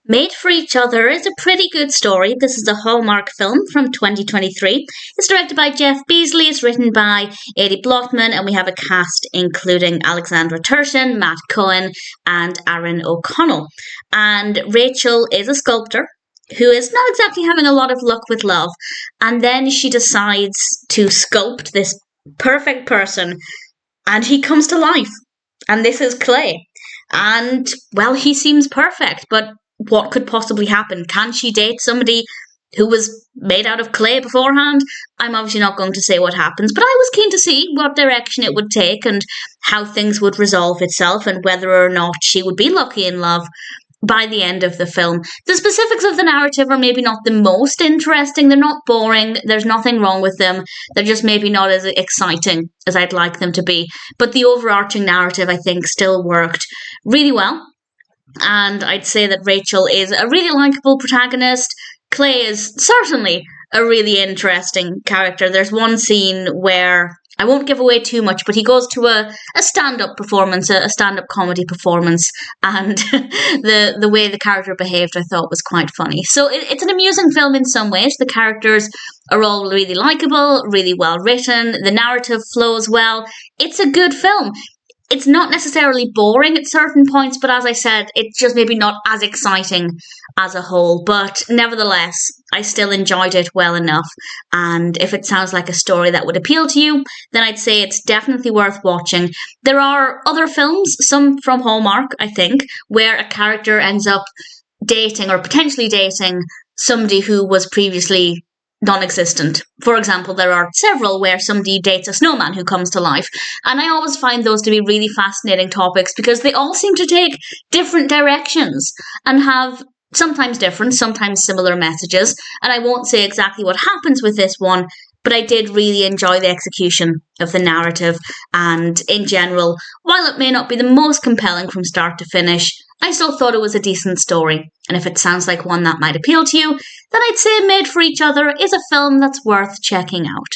Made for Each Other is a pretty good story. This is a Hallmark film from 2023. It's directed by Jeff Beesley, it's written by Erik Blotman, and we have a cast including Alexandra Turshen, Matt Cohen, and Aaron O'Connell. And Rachel is a sculptor who is not exactly having a lot of luck with love, and then she decides to sculpt this perfect person, and he comes to life. And this is Clay. And, well, he seems perfect, but what could possibly happen? Can she date somebody who was made out of clay beforehand? I'm obviously not going to say what happens, but I was keen to see what direction it would take and how things would resolve itself and whether or not she would be lucky in love by the end of the film. The specifics of the narrative are maybe not the most interesting. They're not boring. There's nothing wrong with them. They're just maybe not as exciting as I'd like them to be. But the overarching narrative, I think, still worked really well. And I'd say that Rachel is a really likeable protagonist. Clay is certainly a really interesting character. There's one scene where, I won't give away too much, but he goes to a stand-up performance, a stand-up comedy performance, and the way the character behaved I thought was quite funny. So it's an amusing film in some ways. The characters are all really likeable, really well written, the narrative flows well. It's a good film. It's not necessarily boring at certain points, but as I said, it's just maybe not as exciting as a whole. But nevertheless, I still enjoyed it well enough. And if it sounds like a story that would appeal to you, then I'd say it's definitely worth watching. There are other films, some from Hallmark, I think, where a character ends up dating or potentially dating somebody who was previously non-existent. For example, there are several where somebody dates a snowman who comes to life, and I always find those to be really fascinating topics because they all seem to take different directions and have sometimes different, sometimes similar messages. And I won't say exactly what happens with this one, but I did really enjoy the execution of the narrative, and in general, while it may not be the most compelling from start to finish, I still thought it was a decent story, and if it sounds like one that might appeal to you, then I'd say Made for Each Other is a film that's worth checking out.